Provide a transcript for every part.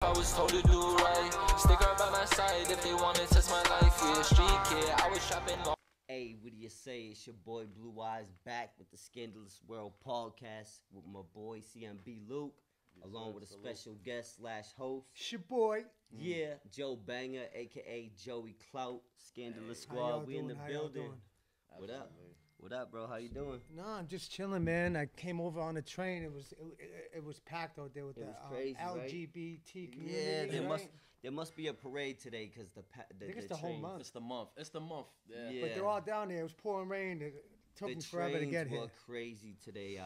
I was told to do right. Stick around by my side if they want to test my life. Yeah, street kid, I was shopping. Hey, what do you say? It's your boy Blue Eyes back with the Scandalous World podcast with my boy CMB Luke, along with a special guest / host. It's your boy. Yeah, Joe Banga, aka Joey Clout, Scandalous Squad. We in the building. What up? What up, bro? How you doing? No, I'm just chilling, man. I came over on the train. It was packed out there with the crazy, LGBT community. Yeah, right? there must be a parade today because the I think it's the whole month. It's the month. Yeah. But they're all down there. It was pouring rain. It took me forever to get here. The trains were crazy today.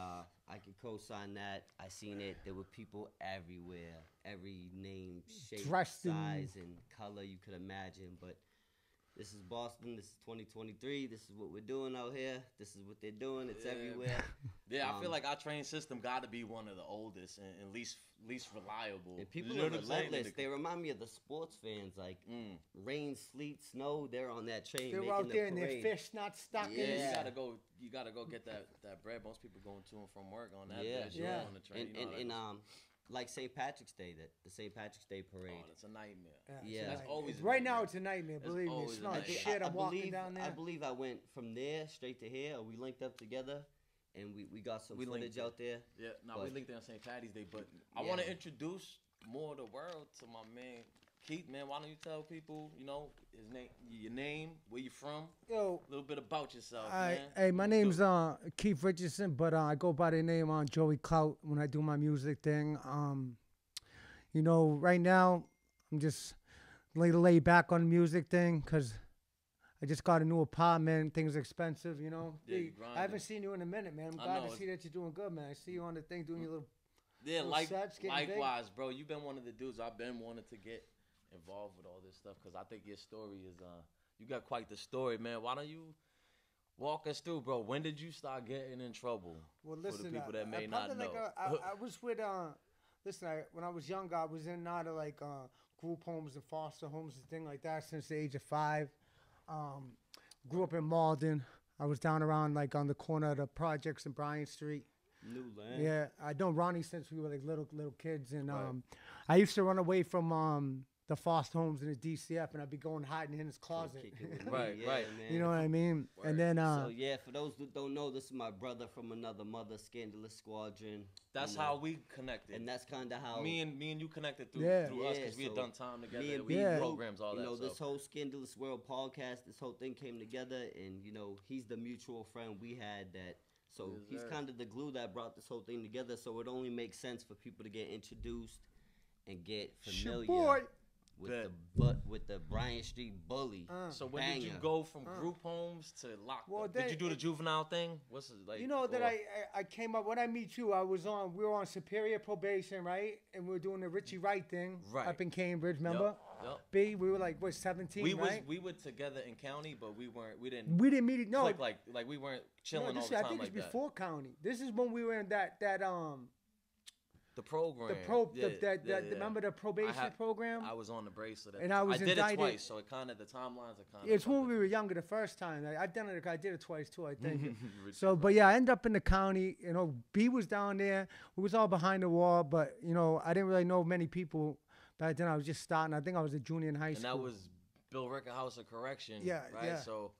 I could co-sign that. I seen it. There were people everywhere. Every name, shape, size, and color you could imagine. But this is Boston. This is 2023. This is what we're doing out here. This is what they're doing. It's everywhere. Yeah, I feel like our train system got to be one of the oldest and least reliable. And people are relentless. They remind me of the sports fans. Like rain, sleet, snow. They're on that train. They're out there and their fish not stuck in. You gotta go get that bread. Most people going to and from work on that. Yeah. On the train. And like St. Patrick's Day, the St. Patrick's Day parade. Oh, that's a nightmare. Yeah, that's always right now. It's a nightmare. Believe me, it's not shit. I'm walking down there. I believe I went from there straight to here. We linked up together, and we got some footage out there. Yeah, we linked there on St. Patty's Day. But I want to introduce more of the world to my man Keith. Man, why don't you tell people, his name, your name, where you from, a little bit about yourself, man. Hey, my name's Keith Richardson, but I go by the name Joey Clout when I do my music thing. Right now I'm just lay back on the music thing because I just got a new apartment. Things are expensive, Yeah, I haven't seen you in a minute, man. I'm glad to see that you're doing good, man. I see you on the thing doing your little sets, likewise, bro. You've been one of the dudes I've been wanting to get involved with all this stuff because I think your story is you got quite the story, man. Why don't you walk us through, bro? When did you start getting in trouble? Well, listen, for the people that may not know. I was with when I was younger, I was in out of group homes and foster homes and things like that since the age of 5. Grew up in Malden. I was down around on the corner of the projects in Bryant Street. New land. Yeah, I know Ronnie since we were little kids, and I used to run away from the foster homes in the DCF, and I'd be going hiding in his closet. Right. Man. You know what I mean? Word. And then so yeah, for those that don't know, this is my brother from another mother, Scandalous Squadron. That's how we connected, and that's kind of how me and you connected through us because we had done time together. We programs all that. This whole Scandalous World podcast, this whole thing came together, and he's the mutual friend we had that. So he's kind of the glue that brought this whole thing together. So it only makes sense for people to get introduced and get familiar with the Bryant Street bully. So when did you go from group homes to lock? Well, did you do the juvenile thing? What's it like? That I came up when I meet you. We were on Superior probation, right? And we were doing the Richie Wright thing up in Cambridge. Remember? Yep. B, we were 17. We were together in county, but we didn't. We didn't meet it. No, like we weren't chilling all the time. I think it's before county. This is when we were in that the program. Remember the probation program? I was on the bracelet. And I did it twice, so the timelines are kind of. It's when we were younger the first time. I did it twice too, I think. But I ended up in the county. B was down there. We was all behind the wall, but I didn't really know many people back then. I was just starting. I think I was a junior in high school. And that was Bill Ricker House of Correction. Yeah, right. Yeah. So.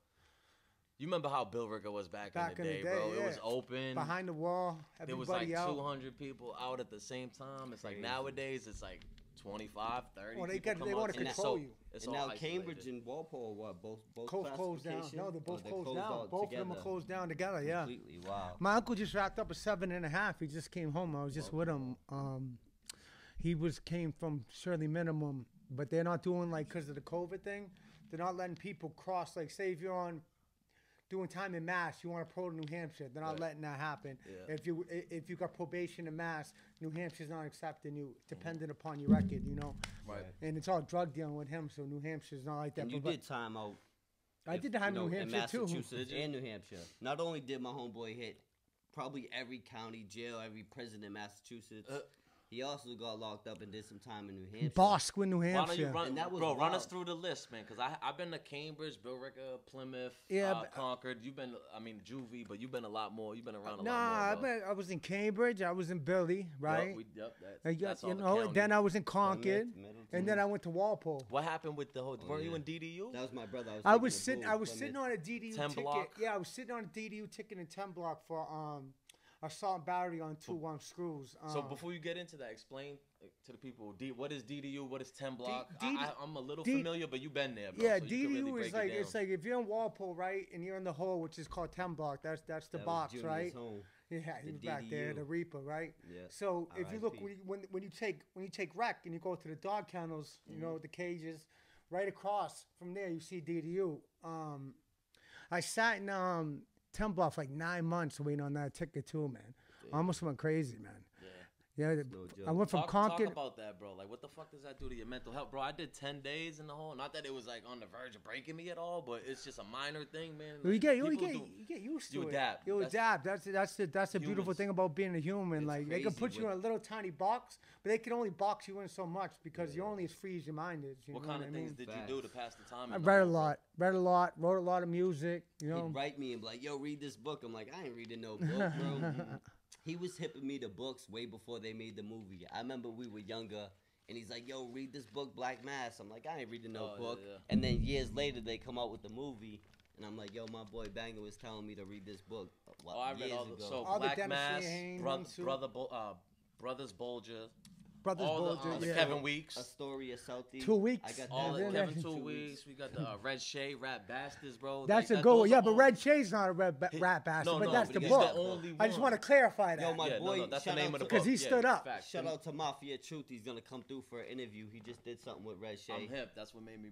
You remember how Bill Ricker was back in the day, bro? Yeah. It was open. Behind the wall, there was 200 people out at the same time. It's like nowadays, it's like 25, 30 they want to control you. And now Cambridge and Walpole, both closed down. No, they're both closed down. Both of them are closed down together, Completely, wow. My uncle just wrapped up a 7.5. He just came home. I was just with him. He came from Shirley Minimum, but they're not doing because of the COVID thing. They're not letting people cross. Say if you're on doing time in Mass, you want to pro to New Hampshire, they're not letting that happen. Yeah. If you got probation in Mass, New Hampshire's not accepting you, dependent upon your record, Right. And it's all drug dealing with him, so New Hampshire's not like that. And you did time out. I did time in New Hampshire too. Massachusetts and New Hampshire. Not only did my homeboy hit probably every county jail, every prison in Massachusetts, He also got locked up and did some time in New Hampshire. Bosquen, New Why don't Hampshire. you run, And that was run wild. us through the list, man? Because I've been to Cambridge, Billerica, Plymouth, Yeah, but- Concord. You've been, I mean, Juvie, but you've been a lot more. You've been around a Nah, lot more. bro. I was in Cambridge. I was in Billy, right? That's all You the know, counties. then I was in Concord, Middleton. and then I went to Walpole. What happened with the whole? Oh, weren't you yeah. in DDU? That was my brother. I was sitting on a DDU 10 ticket. block? Yeah, I was sitting on a DDU ticket in 10 block for assault and battery on 2 screws. So before you get into that, explain to the people what is DDU, what is 10 block. I'm a little familiar, but you've been there, bro. Yeah, so you can really DDU break is like it it's down. like if you're in Walpole, right, and you're in the hole, which is called 10 block. That's the box, right? Yeah, he The was back there, DDU. the Reaper, right? Yeah. So if you look RIP. when you take rec and you go to the dog kennels, you know the cages, right across from there you see DDU. I sat in 10 block for like 9 months waiting on that ticket too, man. I almost went crazy, man. Yeah, no I went from Talk Concord. about that, bro. Like, what the fuck does that do to your mental health, bro? I did 10 days in the hole. Not that it was like on the verge of breaking me at all, but it's just a minor thing, man. You Like, get people you get used to you it. adapt. You adapt. That's the beautiful humans. thing about being a human. It's Like they can crazy put you in what- a little tiny box, but they can only box you in so much because you're only as free as your mind is. You What know kind what of I things mean? did Facts. you do to pass the time? I in the read a hole, bro? lot, wrote a lot of music. You know, He'd write me and be like, "Yo, read this book." I'm like, "I ain't reading no book, bro." He was hipping me to books way before they made the movie. I remember we were younger, and he's like, "Yo, read this book, Black Mass." I'm like, "I ain't reading no Oh, book." yeah. And then years later, they come out with the movie, and I'm like, "Yo, my boy Banga was telling me to read this book." Oh, I read years all the ago. so All the Black Dennis Mass, Lehane ones, too. Brothers Bolger, Brothers all Bolger, the yeah. Kevin Weeks. Astoria Southie. 2 weeks. I got All that. the Yeah, Kevin yeah. 2 weeks. We got the Red Shea, Rap Bastards, bro. That's Like, a good one. those Yeah, are but all- Red Shay's not a rat bastard, No, but no, that's but the he's book. the only I just one. want to clarify that. Yo, my Yeah, boy, no, that's the shout name out of the to- book. 'Cause he Yeah, stood yeah, up. facts. Shout out to Mafia Truth. He's gonna come through for an interview. He just did something with Red Shea. I'm hip. That's what made me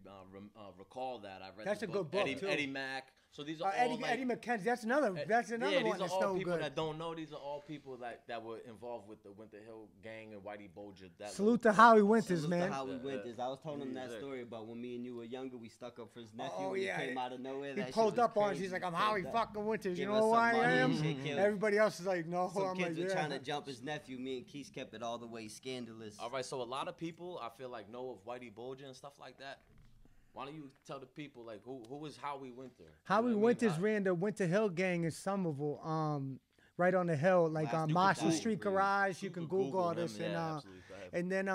recall that. I read That's the a good book, Eddie, too. Eddie Mack. So these are all Eddie, like, Eddie McKenzie. That's another. That's another yeah, one these that's are all no people good. that don't know. These are all people that were involved with the Winter Hill Gang and Whitey Bulger. That Salute to Howie Winters, Salute to man. How we Yeah, went yeah. is I was telling him that Yeah. story about when me and you were younger. We stuck up for his nephew. Oh, and yeah. He came out of nowhere. He That shit pulled was up on us. crazy. He's like, I'm Pulled Howie up. fucking Winters. You Give know us who some I money am? and shit, killed. Everybody else is like, no, Some I'm kids like, were yeah. trying to jump his nephew. Me and Keith kept it all the way scandalous. All right, so a lot of people I feel like know of Whitey Bulger and stuff like that. Why don't you tell the people like who is Howie Winter? Howie You know what I mean? Winters ran the Winter Hill gang in Somerville, right on the hill, like Last on you Marshall could Street Google. Garage. You can Google all him, this, yeah, absolutely. Go ahead. and then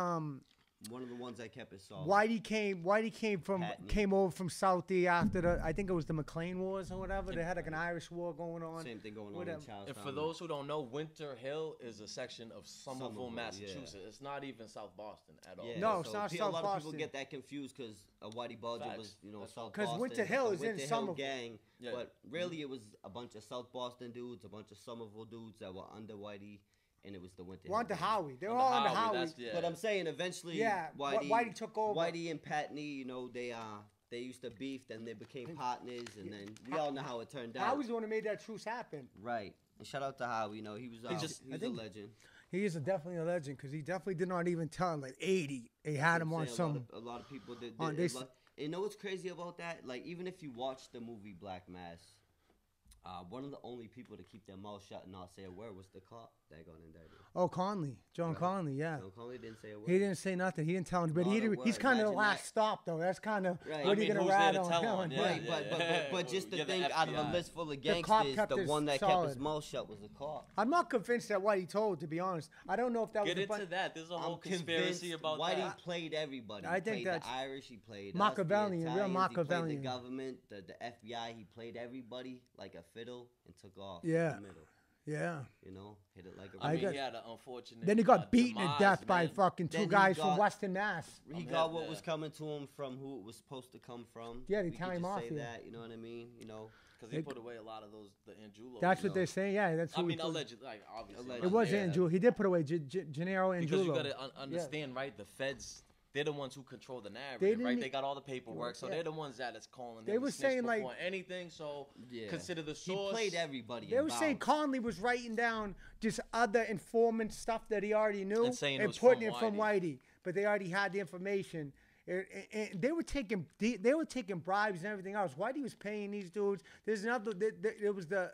One of the ones that kept it soft. Whitey Patney. came over from Southie after I think it was the McLean Wars or whatever. They had like an Irish war going on. Same thing going on Whatever. in Charlestown. And for those who don't know, Winter Hill is a section of Somerville, Somerville, Massachusetts. yeah. It's not even South Boston at all. Yeah, No, it's not a South lot of Boston. people get that confused because Whitey Bulger Facts. was, That's South all. 'Cause Boston. Winter Hill a is in Winter Hill Somerville. gang. Yeah. But really, it was a bunch of South Boston dudes, a bunch of Somerville dudes that were under Whitey, and it was the Winter One Hill to gang. Howie. They were Under all under Howie, Howie. that's- yeah. But I'm saying eventually, Yeah, Whitey took over. Whitey and Patney, they used to beef, then they became partners, and then we all know how it turned out. Howie's the one who made that truce happen. Right. And shout out to Howie. He was I a think- legend. He is definitely a legend because he definitely did not even tell him like 80. They had him I'm on saying some. A lot of people did. on did this- you know what's crazy about that? Like, even if you watch the movie Black Mass, one of the only people to keep their mouth shut and not say a word was the cop that got indicted. Oh, Conley, John Right. Conley, yeah. John Conley didn't say a word. He didn't say nothing. He didn't tell him, but Not a he's word. kind of the Imagine last that. stop though. That's kind of Right. what I are you mean, gonna who's rat there to on tell him? on? Yeah, Right, yeah. but just to You're the think out of a FBI. list full of The cop gangsters, kept the his one that kept solid. his mouth shut was the cop. I'm not convinced that what he told, to be honest. I don't know if that Get was. into that. There's a whole I'm conspiracy convinced about Whitey that. played everybody. I He think played that's the Irish. He played Machiavellian, us, real the Italians, He Machiavellian. played the government, the FBI. He played everybody like a fiddle and took off. Yeah. In the middle. Yeah. Hit it like a. I I mean, got- he had an unfortunate. Then he got beaten to demise, death by man. fucking Then two he guys from got- Western Mass. He I'm got hip, what yeah. was coming to him from who it was supposed to come from. Yeah, the We could Italian just mafia. Say that, you know what I mean? Because he put away a lot of the Angiulos. That's you what they're know. saying. Yeah, that's I who. mean, he put- allegedly, like obviously. Allegedly. It was Yeah. Angiulo. He did put away Gennaro and Because you Angiulo. gotta understand, right? The feds, they're the ones who control the They narrative, didn't right? e- They got all the paperwork, so Yeah. they're the ones that is calling. They him were a snitch saying, like- before anything. So Yeah. consider the He source. played everybody. They were saying Conley was writing down just other informant stuff that he already knew And saying it was putting from it from Whitey, but they already had the information. And they were taking bribes and everything else. Whitey was paying these dudes. There's another. There was the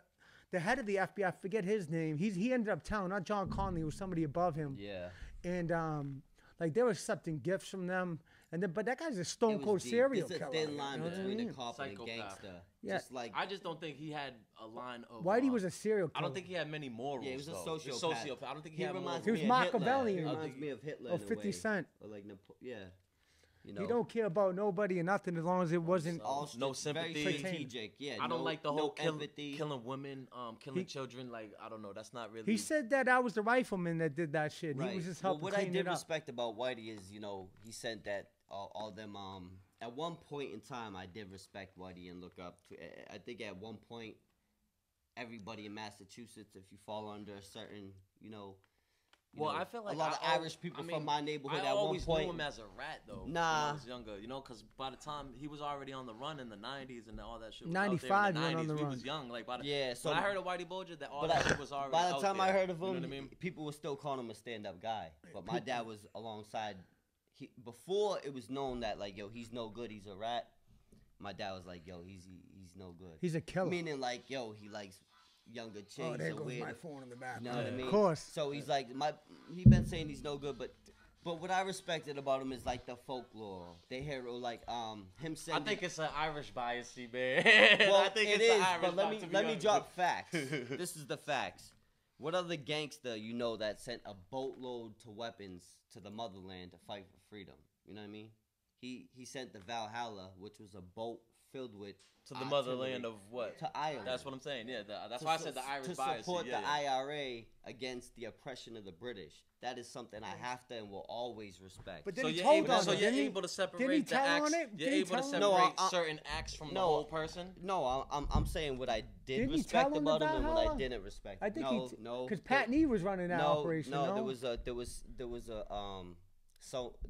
head of the FBI. I forget his name. He ended up telling, not John Conley. It was somebody above him. Yeah. and like they were accepting gifts from them, and then but that guy's a It stone was cold deep. serial There's a killer. thin line you know what I between mean? a cop and a Psychopath. gangster. Yeah. Just like I just don't think he had a line of. Whitey was a serial killer. I don't think he had many morals. yeah, he was a though. sociopath. I don't think He he had reminds He morals. was me of Hitler. Machiavellian. He I reminds me of Hitler. Or in a 50 way. Cent. Or like yeah. You know, He don't care about nobody and nothing as long as it wasn't. all No very sympathy. strategic. Yeah, I don't no, like the no whole empathy. killing women, killing He- children. Like I don't know. That's not really. He said that I was the rifleman that did that shit. Right. He was just Well, helping what I clean did it up. respect about Whitey is, he sent that all them. At one point in time, I did respect Whitey and look up to. I think at one point, everybody in Massachusetts, if you fall under a certain, Well, I feel like a lot of I Irish people I mean, from my neighborhood I at one always point. knew him as a rat though. When Nah. I was younger, because by the time he was already on the run in the '90s and all that shit. Was 95 out there in the went on 90s. the we run. was young, like by the, Yeah, so when I heard of Whitey Bulger, that all but that shit was already. by the out time there, I heard of him, you know what I mean? people were still calling him a stand-up guy. But my dad was alongside. Before it was known that like, yo, he's no good, he's a rat. My dad was like, yo, he's no good. He's a killer. Meaning like, yo, he likes younger chicks. Oh, there or goes weird. my phone in the back. You know what I mean? Of course. So he's like, he been saying he's no good, but what I respected about him is like the folklore. They hear like him saying. I think it's an Irish bias, see, man. Well, I think it it's an is, Irish but bias, to be let me honest. drop facts. This is the facts. What other gangster that sent a boatload to weapons to the motherland to fight for freedom? You know what I mean? He sent the Valhalla, which was a boat filled with to the artillery, motherland of what? to Ireland. That's what I'm saying. Yeah, that's To why I su- said the Irish to bias. support yeah, the yeah. IRA against the oppression of the British. That is something I have to and will always respect. But So then he you're told able, on so it. you're Didn't he- able to didn't he separate the tell acts. on it? You're Didn't he able to tell on separate it? No, certain acts from the no, whole person. No, I'm saying what I did Didn't he respect tell him the about him and what I Valhalla? didn't respect. I think no, because Pat Nee was running that operation. No, No, there was a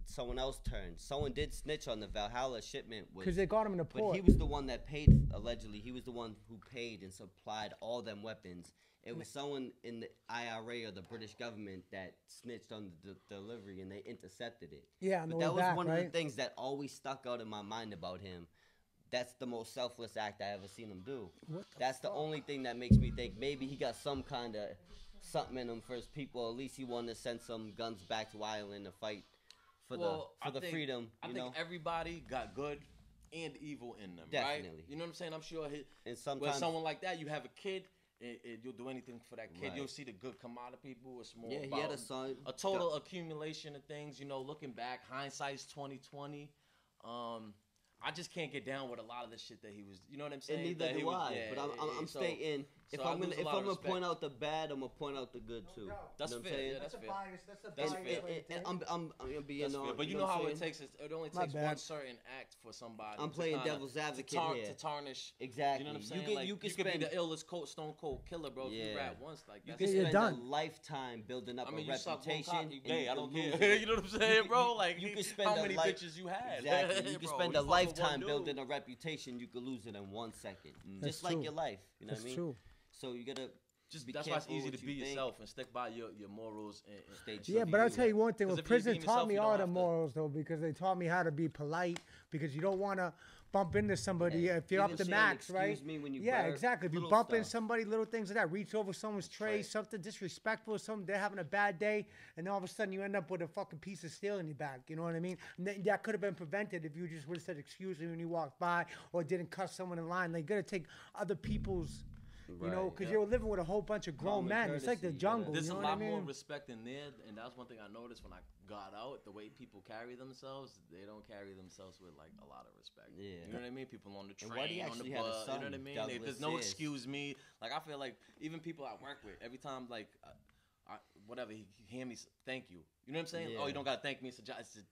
someone else turned. Someone did snitch on the Valhalla shipment. because they got him in the But port. he was the one that paid, allegedly. He was the one who paid and supplied all them weapons. It was someone in the IRA or the British government that snitched on the delivery and they intercepted it. Yeah, on the but way that was back, one of right? the things that always stuck out in my mind about him. That's the most selfless act I ever seen him do. That's the only thing that makes me think maybe he got some kind of something in him for his people. At least he wanted to send some guns back to Ireland to fight for the freedom. I think everybody got good and evil in them, right? Definitely. You know what I'm saying? I'm sure And with sometimes someone like that, you have a kid, and you'll do anything for that kid. Right. You'll see the good come out of people. It's more yeah, about he had a son. a total accumulation of things. Looking back, hindsight's 2020. I just can't get down with a lot of the shit that he was. You know what I'm saying? And neither That he do was- I. yeah, But I'm so- stating if so I I'm lose gonna a lot of respect. point out the bad, I'm gonna point out the good too. That's you know what I'm fair. saying? Yeah, that's fair. bias. That's a That's bias fair. right there. I'm being That's on. fair. But you know what I'm how it saying? takes. It only My takes one bad. certain act for somebody. I'm to playing kinda- devil's advocate here. to tarnish. Exactly. You know what I'm You saying? could- Like, you you could could be spend- the illest stone cold killer, bro. If you Yeah. rap once, like You that's can you're spend done. a lifetime building up I mean, a you suck one reputation. cock, you and gay. you I can don't lose care. it. You know what I'm saying, bro? Like, you could spend how a many life- bitches you had? Exactly. You could Bro, spend you a fuck with one lifetime dude. building a reputation. You could lose it in 1 second. That's Just like true. your life. You know That's what I mean? true. So you gotta Just be that's why it's careful easy what to you be think. yourself and stick by your morals. And Stay Yeah, true but to I'll you. tell you one thing. 'Cause Well, if you prison being taught yourself, me you don't all the have to- morals, though, because they taught me how to be polite, because you don't want to bump into somebody Yeah, if you're up even to saying, max, "Excuse right? me," when you yeah, burp, exactly. If you little bump into stuff. somebody, little things like that, reach over someone's tray, right. something disrespectful, something they're having a bad day, and then all of a sudden you end up with a fucking piece of steel in your back. You know what I mean? And that could have been prevented if you just would have said excuse me when you walked by, or didn't cuss someone in line. Like, you gotta take other people's. You know, Right, because yeah. you're living with a whole bunch of grown Common men. It's like the courtesy, you gotta- jungle. There's you know a what I lot more mean? respect in there, and that's one thing I noticed when I got out. The way people carry themselves, they don't carry themselves with like a lot of respect. Yeah. You know what I mean? People on the And train, Whitey on the actually had a bus. You know son, what I mean? Douglas There's no Sears. excuse me. Like I feel like even people I work with, every time like. Whatever he hear me, thank you. You know what I'm saying? Yeah. Oh, you don't gotta thank me.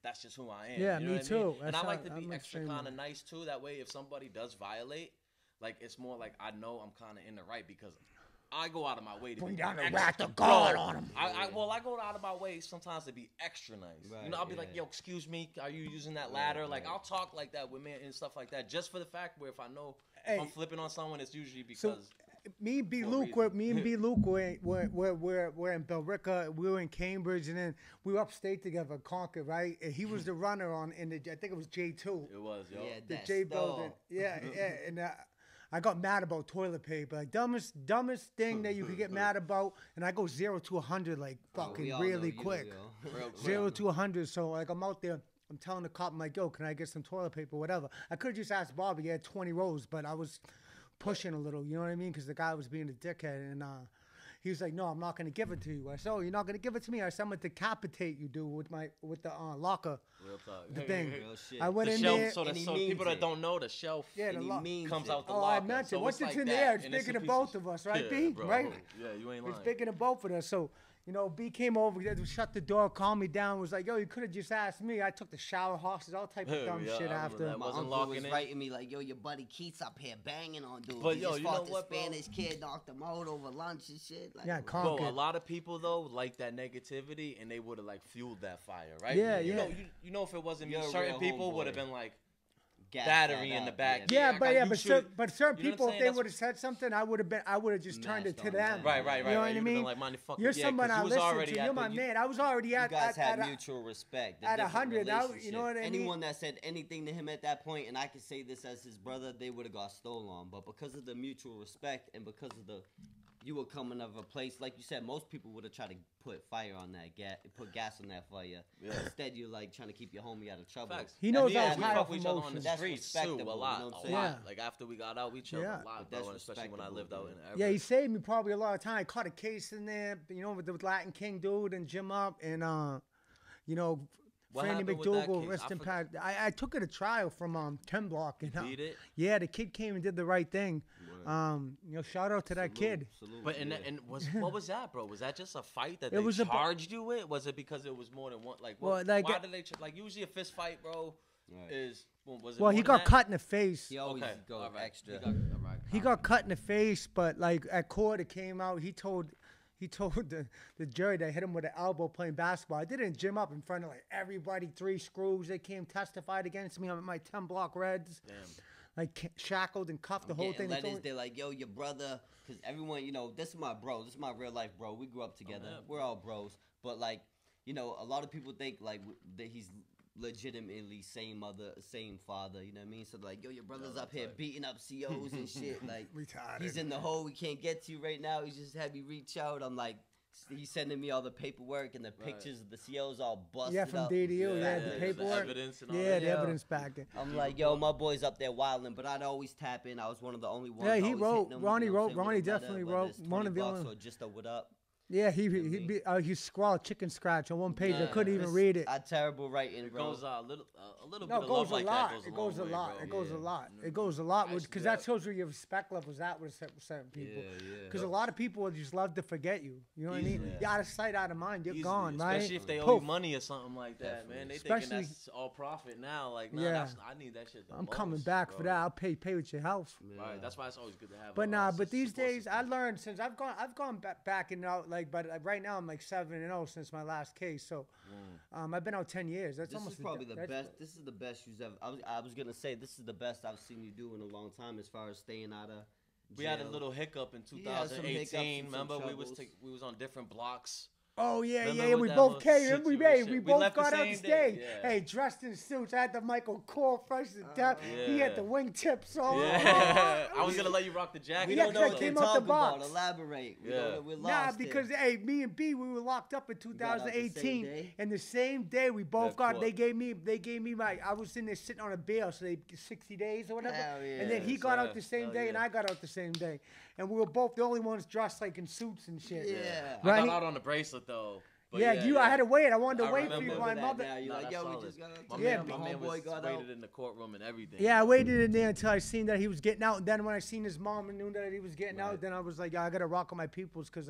That's just who I am. Yeah, you know me what I mean? too. And That's I like how- to I'm be the extra same kind way. of nice too. That way, if somebody does violate, like it's more like I know I'm kind of in the right because I go out of my way to Bring be down the extra- wrath of God Bro, on 'em. I go out of my way sometimes to be extra nice. Right, you know, I'll be like, yeah. yo, excuse me, are you using that ladder? Like, right. I'll talk like that with men and stuff like that, just for the fact where if I know Hey. if I'm flipping on someone, it's usually So, because. me and B. for a Luke, reason. me and B. Luke we're in Billerica. We were in Cambridge, and then we were upstate together, Concord, right? And he was the runner I think it was J2. It was, yo. Yeah, The that's J the- building. Yeah, yeah. And I got mad about toilet paper. Like dumbest thing that you could get mad about. And I go 0 to 100 like fucking really quick. Real quick. 0 to 100. So like I'm out there. I'm telling the cop, I'm like, yo, can I get some toilet paper, whatever. I could have just asked Bobby. He had 20 rolls, but I was pushing a little. You know what I mean? Because the guy was being a dickhead, and he was like, no, I'm not going to give it to you. I said, oh, you're not going to give it to me? I said, I'm going to decapitate you, dude, with the locker. Real talk. The thing. Real shit. I went The in shelf, there. so and he people means that don't know, the shelf comes out the Oh, locker. I meant it. So Once it's like in that, the air, it's and a bigger than piece both of us, right, yeah, B? bro. Right? Yeah, you ain't lying. It's bigger than both of us. So, you know, B came over, shut the door, calmed me down, was like, yo, you could have just asked me. I took the shower hosses, all type of dumb Yeah, shit I after. remember that. My Wasn't uncle locking was in? writing me like, yo, your buddy Keats up here banging on dudes. But He yo, just you know fought the what, bro? Spanish kid, knocked him out over lunch and shit. Like, Yeah, bro, calm. Bro, a Okay. lot of people though like that negativity, and they would have like fueled that fire, right? Yeah, You yeah. know, you know, if it wasn't me, You're a certain real people would have homeboy. been like gas battery that in the up, back. yeah. Yeah, I but got yeah, you but, shoot. certain You know people, what if I'm they saying? would have said something, I would have just turned it Mashed to on them. them. Right. You know what I You'd have mean? been like, mind the fuck You're yeah, 'cause someone you I was listen already to. at You're my the- man. I was already You at guys had a- mutual respect. at 100, you know relationship. what I mean? Anyone that said anything to him at that point, and I can say this as his brother, they would have got stolen on. But because of the mutual respect and because of you were coming of a place, like you said, most people would have tried to put fire on that put gas on that fire. Yeah. Instead, you're like trying to keep your homie out of trouble. Facts. He knows And I was we high fuck off with each other on the emotions. That's streets too, a respectable, lot, you know what I'm a saying? lot. Yeah. Like after we got out, we chilled Yeah. a lot, But bro. that's And especially when I respectable, lived out man. in Everett. Yeah, he saved me probably a lot of time. I caught a case in there, you know, with the Latin King dude and Jim Up and you know, What Franny happened with that McDougal, case? rest I in forgot. past. I took it to trial from 10 Block. And, Beat it. yeah, the kid came and did the right thing. Word. You know, shout out to that kid. Salute, But yeah. what was that, bro? Was that just a fight that It they was a- charged you with? Was it because it was more than one? Like, Well, what, like, why did they like usually a fist fight, bro? Right. Is was it Well, more he than got that? cut in the face. He always Okay, go all right. extra. He got cut in the face, but like at court it came out. He told the jury that hit him with an elbow playing basketball. I did it in Jim Up in front of like everybody, 3 screws. They came testified against me on my 10 Block Reds. Damn. Like shackled and cuffed the whole thing. It's Letters, only- they're like, yo, your brother, because everyone, you know, this is my bro. This is my real life bro. We grew up together. yeah. We're all bros. But, like, you know, a lot of people think, like, that he's legitimately same mother, same father. You know what I mean? So, like, yo, your brother's up here beating up COs and shit. Like, Retarded. he's in the hole. We can't get to you right now. He just had me reach out. I'm like, he's sending me all the paperwork and the pictures of the COs all busted Yeah, from up. DDU. Yeah, Yeah, the the paperwork. evidence and all Yeah, that. the Yeah. evidence back there. I'm like, yo, my boy's up there wilding, but I'd always tap in. I was one of the only ones. Yeah, he always wrote- hitting him, Ronnie you know what I'm wrote- saying, with Ronnie a letter, definitely whether wrote it's one of the 20 bucks only- or just a what up. Yeah, he mean? he scrawled chicken scratch on one page. I Yeah, couldn't even It's- read it. I terrible writing, It bro. goes a little No, bit it of goes love a like lot. that goes It a goes a long way, lot. bro. It goes a Yeah. lot. It goes a lot Actually, because yeah. that shows where your respect levels at with certain people. Yeah. Because a lot of people would just love to forget you. You know what I mean? Easily. You're out of sight, out of mind. You're Easily, gone, right? Especially if they owe Poof. you money or something like that, man. They Especially- thinking that's all profit now. Like, nah, Yeah. I need that shit. The I'm coming most, back bro. for that. I'll pay with your health. Right, that's why it's always good to have. But a, nah, uh, but these support days I system. learned since I've gone back and out like, but right now I'm like 7-0 since my last case. So, I've been out 10 years. That's This almost is probably the that's- best. This is the best you've ever. I was gonna say this is the best I've seen you do in a long time as far as staying out of. We had a jail. little hiccup in You had some hiccups 2018. and some Remember, we was troubles. we was on different blocks. Oh yeah, Remember yeah. with We that both little came. Remember we situation? We both left the got out same the day, stage. yeah. Hey, dressed in suits. I had the Michael Kors fresh to death. He had Yeah. the wingtips on. Yeah, I was gonna let you rock the jacket. We Yeah, don't know 'cause I what they're came out the talking about. box. Elaborate. We Yeah. don't know, we're Nah, lost because here. hey, me and B, we were locked up in got out the same 2018, day? and the same day we both Left got. court. They gave me my. I was in there sitting on a bail, so they 60 days or whatever. Hell yeah, and then he that's got right. out the same Hell day, and yeah. I got out the same day, and we were both the only ones dressed like in suits and shit. Yeah. I Right? got out on the bracelet though. But Yeah, I had to wait. I wanted to I wait for remember you. My that mother. now. You're Nah, like, that's yo, we solid. just got out. My Yeah, man, my man was homeboy got waited out. in the courtroom and everything. Yeah, I waited in there until I seen that he was getting out. And then when I seen his mom and knew that he was getting out, then I was like, yeah, I got to rock with my peoples because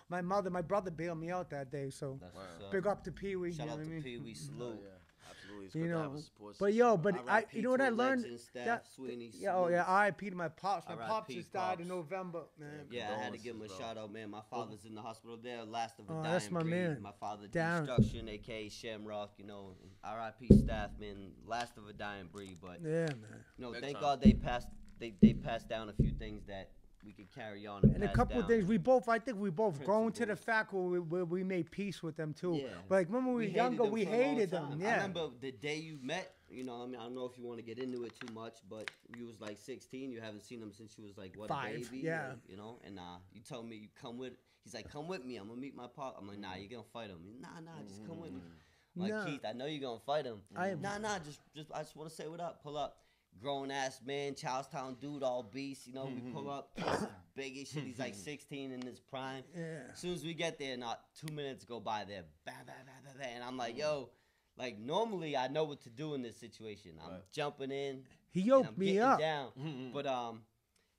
my brother bailed me out that day. So That's what's up. big up to Pee Wee. Shout you know out what I to mean? Pee Wee. Oh, Salute. yeah, absolutely. It's You good to have know, a support but system. yo, but R.I.P. you know what to I the learned? legend, Staff, That- Sweeney, yeah, oh salute. yeah, R.I.P. to my pops. My R.I.P. pops just died in Pops. November, man. Yeah, I had to give him a Condolences, bro. shout out, man. My father's in the hospital there, last of a Oh, dying that's my breed. man. My father, Darren. Destruction, aka Shamrock, you know, R.I.P. Staff, man, last of a dying breed. But Yeah, man. you know, Big thank time. God they passed. They passed down a few things that we could carry on. And a pass couple down of things I think we both grown to the principles. fact where we made peace with them too. Yeah. But like remember when we were hated younger, them we for a long hated time. them. I Yeah. remember the day you met. You know, I mean, I don't know if you want to get into it too much, but you was like 16. You haven't seen him since you was like what, 5, a baby. yeah. Like, you know, and you told me you come with. He's like, come with me. I'm gonna meet my pop. I'm like, nah, you're gonna fight him. He's, nah, just come with me. I'm like, Nah. Keith, I know you're gonna fight him. Nah, just I just want to say what up. Pull up. Grown ass man, Charlestown dude, all beast. You know, we pull up. Keith's big as shit. He's like 16 in his prime. Yeah. As soon as we get there, not 2 minutes go by there. Bah, bah, bah, bah, bah, and I'm like, yo. Like, normally, I know what to do in this situation. I'm jumping in. He and yoked I'm me getting up. down. But,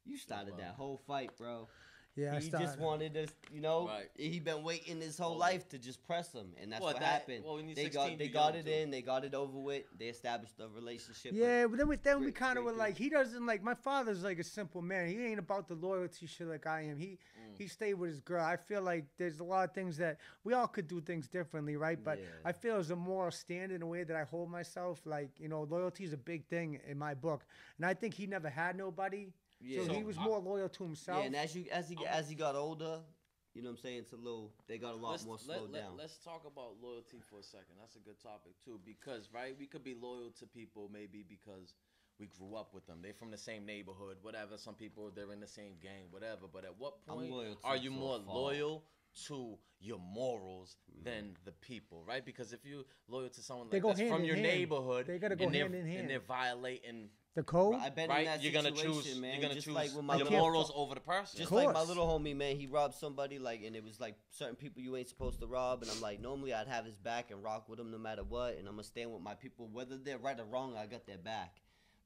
you started that whole fight, bro. Yeah, I He started. just wanted us, you know, Right. he been waiting his whole life to just press him. And that's Well, what that- happened. well, when you're They 16, they you're got young, it too. in. They got it over with. They established a relationship. Yeah, but then we Great- kind of great were like, dude. he doesn't like, my father's like a simple man. He ain't about the loyalty shit like I am. He stayed with his girl. I feel like there's a lot of things that we all could do things differently, right? But Yeah. I feel as a moral standard in the way that I hold myself, like, you know, loyalty is a big thing in my book. And I think he never had nobody. Yeah. So he was more loyal to himself. Yeah, and as he got older, you know what I'm saying, it's a little, they got a lot more slowed down. Let's talk about loyalty for a second. That's a good topic too, because right, we could be loyal to people maybe because we grew up with them. They're from the same neighborhood, whatever. Some people they're in the same gang, whatever. But at what I'm point loyal to are them you to a more fault. loyal to your morals than the people, right? Because if you're loyal to someone They like go that's hand from in your hand. neighborhood, They gotta go and they're- hand in hand. and they're violating. The code? I bet in Right, that you're gonna situation, choose. man, You're gonna just choose like with my your little- morals over the person. Just Of like my course. little homie, man, he robbed somebody, like, and it was like certain people you ain't supposed to rob, and I'm like, normally I'd have his back and rock with him no matter what, and I'm gonna stand with my people, whether they're right or wrong, I got their back.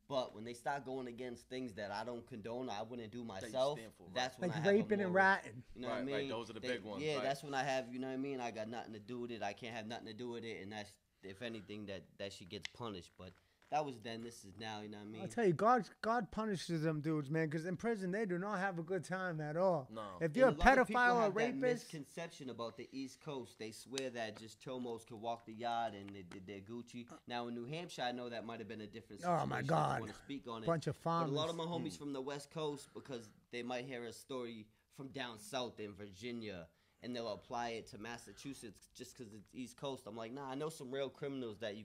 But when they start going against things that I don't condone, I wouldn't do myself. stand for, right. That's when Like I have a raping and moral- ratting. You know what I Right, mean? right, those are the big ones, Yeah, right. that's when I have, you know what I mean? I got nothing to do with it. I can't have nothing to do with it, and that's, if anything, that she gets punished. But that was then. This is now. You know what I mean? I'll tell you, God punishes them dudes, man, because in prison they do not have a good time at all. No. If you're a And lot of people pedophile or have that rapist, misconception about the East Coast. They swear that just chomos can walk the yard and they're Gucci. Now in New Hampshire, I know that might have been a different Oh, situation. my I don't God. want to speak on it. Bunch of But a lot farmers. of my homies from the West Coast, because they might hear a story from down south in Virginia, and they'll apply it to Massachusetts just because it's East Coast. I'm like, nah, I know some real criminals that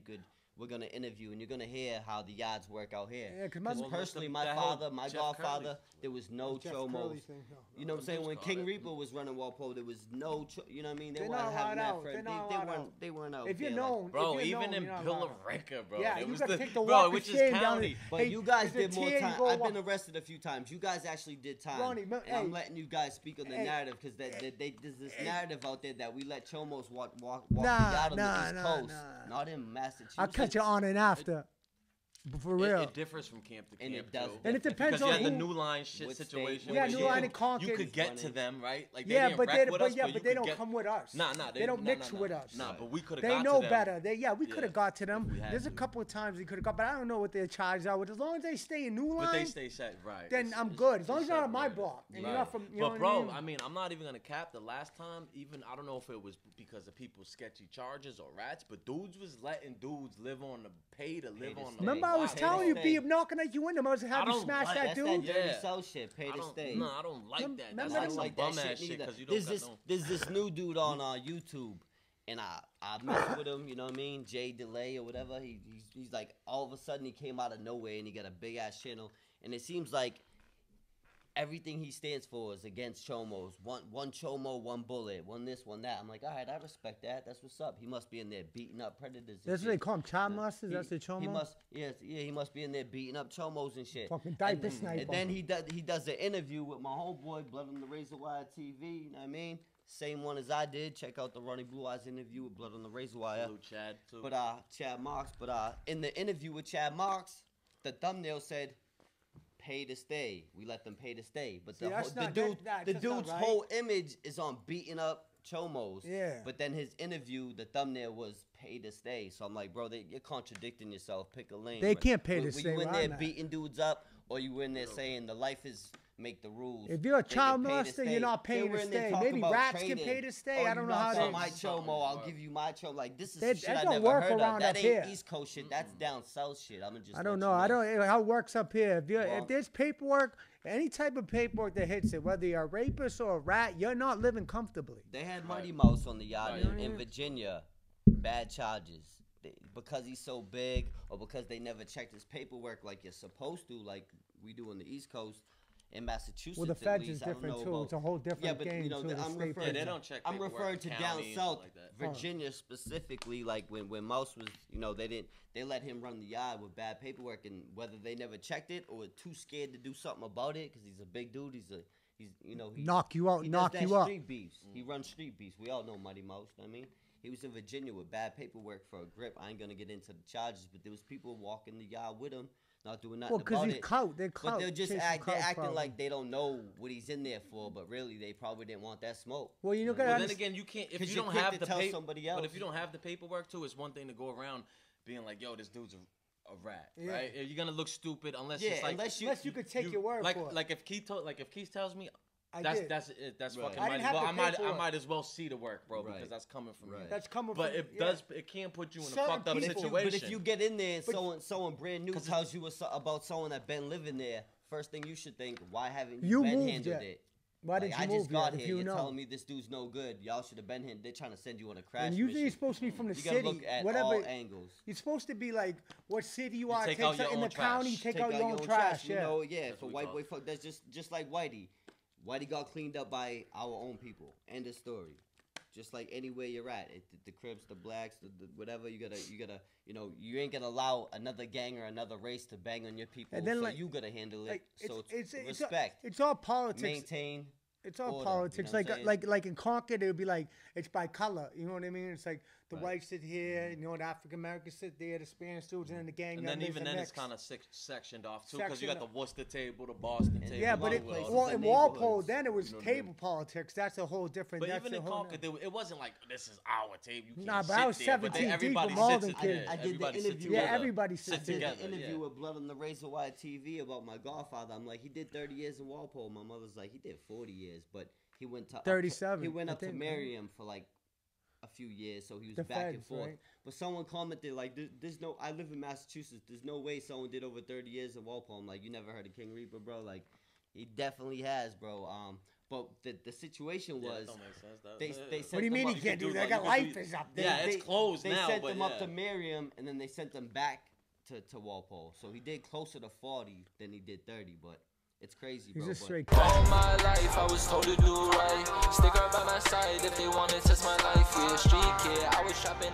we're gonna interview, and you're gonna hear how the yards work out here. Yeah, 'cause my- Well, personally, the my whole father, my Jeff godfather, Curley. there was no Jeff chomos. Curley thing, You know what I'm saying? When News King caught it. Reaper was running Walpole, there was no, you know what I mean? They They're weren't not having allowed that out. for They're not they allowed weren't out. they weren't out if you're there like- known, Bro, if you're even known, in you're not Bill allowed. of Ricker, bro. Yeah, it you was gotta the, take the bro, walk of which is shame down county. there. But Hey, you guys it's a did more tear, you time. go I've walk- been arrested a few times. You guys actually did time. Ronnie, and I'm hey. letting you guys speak on the Hey. narrative because there's this narrative out there that we let chomos walk Nah, the yard on nah, the East nah, Coast, nah. not in Massachusetts. I'll catch you on and after. For real. It differs from camp to camp. And it does. too. And it depends because you on had the who- New Line shit What state- situation. Yeah, where New you Line could- and Concord. You could get to Funny. them, right? Like Yeah, they but didn't they, wreck with but us, yeah, you but they could don't get- come with us. Nah, they don't mix with us. Nah, but we could have They got know to them. better. We Yeah. could have got to them. If we had There's a to. couple of times we could have got, but I don't know what their charges are. With as long as they stay in New Line, But they stay set, right. then It's- I'm it's- good. As long it's as you're not on my separated. block and you're Right. not from, you know But what bro, I mean? I'm not even gonna cap. The last time, even I don't know if it was because of people's sketchy charges or rats, but dudes was letting dudes live on the pay to live on the. Remember, I was Pay to telling you, stay. be knocking at your window. I was have you don't smash like- that That's that dude. dirty Yeah. South shit. Pay to stay. No, I don't like that. That's Remember like that- some like bum that ass shit shit neither. because you don't got no. There's this new dude on YouTube, and I mess with him. You know what I mean? Jay Delay or whatever. He's like all of a sudden he came out of nowhere and he got a big ass channel, and it seems like everything he stands for is against chomos. One chomo, one bullet, one this, one that. I'm like, all right, I respect that. That's what's up. He must be in there beating up predators. and That's what they shit. call them, child molesters. That's the chomo. He must, he must be in there beating up chomos and shit. Fucking diaper and, sniper. And then he does an interview with my homeboy, Blood on the Razor Wire TV. You know what I mean? Same one as I did. Check out the RonnieBlueeyes interview with Blood on the Razor Wire. Blue Chad too. But Chad Marks. But in the interview with Chad Marks, the thumbnail said, "Pay to stay." We let them pay to stay. But See, the that's not- dude, that- the that's not dude's right. whole image is on beating up chomos. Yeah. But then his interview, the thumbnail was "Pay to stay." So I'm like, bro, you're contradicting yourself. Pick a lane. They bro. can't pay to Were stay you in where there I'm at. beating dudes up, or you in there saying the life is make the rules? If you're a They child get paid to molester, stay. you're not Then paying we're to in there stay. talking Maybe about rats can trading. pay to stay. Oh, I don't you know how knocked they. out my chomo. I'll give you my chomo. Like this is That- shit that I don't never work heard around of. That up ain't here. East Coast shit. That's down south shit. I'm just. I don't let know. you I don't how it works up here. If Well- there's paperwork, Any type of paperwork that hits it, whether you're a rapist or a rat, you're not living comfortably. They had Mighty Mouse on the yacht in Virginia. Bad charges. Because he's so big, or because they never checked his paperwork like you're supposed to, like we do on the East Coast. In Massachusetts, well, the feds is different too. It's a whole different game. You know, they don't check. I'm referring to down south, like that. Virginia specifically. Like when Mouse was, you know, they let him run the yard with bad paperwork, and whether they never checked it or were too scared to do something about it, because he's a big dude. He knock you out, knock you up. Street beefs. He runs street beefs. We all know Mighty Mouse. I mean, he was in Virginia with bad paperwork for a grip. I ain't gonna get into the charges, but there was people walking the yard with him. Not doing nothing about it. Well, because he's Clout. They're Clout. But they're just acting like they don't know what he's in there for, but really they probably didn't want that smoke. Well, you know, well, then again, you can't if you don't have the paperwork. But if you don't have the paperwork too, it's one thing to go around being like, "Yo, this dude's a rat," right? You're gonna look stupid unless it's like unless you could take your word for it. Like if Keith tells me. That's fucking right. mighty. Well, I might as well see the work, bro, because that's coming from me. That's coming but from. But it can't put you in a fucked up situation. But if you get in there and someone brand new tells you about someone that been living there, first thing you should think, why haven't you been handled it? Why didn't you move? I just got here. You're telling me this dude's no good. Y'all should have been here. They're trying to send you on a crash. And usually you're supposed to be from the city. You gotta look at whatever all angles. You're supposed to be like what city you are. Take out your in the trash. county. Take out your own trash. You know, for white boy fuck. That's just like Whitey. Whitey got cleaned up by our own people. End of story. Just like anywhere you're at, the Crips, the Blacks, the whatever, you gotta, you know, you ain't gonna allow another gang or another race to bang on your people. And then, so you gotta handle it. So it's respect. It's all politics. Maintain. It's all order, politics. You know like in Concord, it would be like it's by color. You know what I mean? It's like the whites sit here, you know, the African Americans sit there, the Spanish dudes, and then the gang. And then even then, it's kind of sectioned off too, because you got the Worcester table, the Boston table. Yeah, but in Walpole, then it was table politics. That's a whole different. But even in Concord, it wasn't like this is our table. You nah, but I was 17 deep with Malden kids. I did the interview. Yeah, everybody sits together. I did the interview with Blood on the Razor Wire TV about my godfather. I'm like, he did 30 years in Walpole. My mother's like, he did 40 years, but. He went to 37. He went up to Merriam for like a few years, so he was back and forth. Right? But someone commented like, "There's no. I live in Massachusetts. There's no way someone did over 30 years in Walpole." I'm like, you never heard of King Reaper, bro? Like, he definitely has, bro. But the situation was, that don't make sense. They sent what do you mean he can't do that? They got life is up there. Yeah, it's closed now. They sent them up to Merriam, and then they sent them back to Walpole. So he did closer to 40 than he did 30, but. It's crazy, bro. He's a straight all my life, I was told to do right. Stick around by my side if they wanna test my life. Yeah, street kid, I was shopping.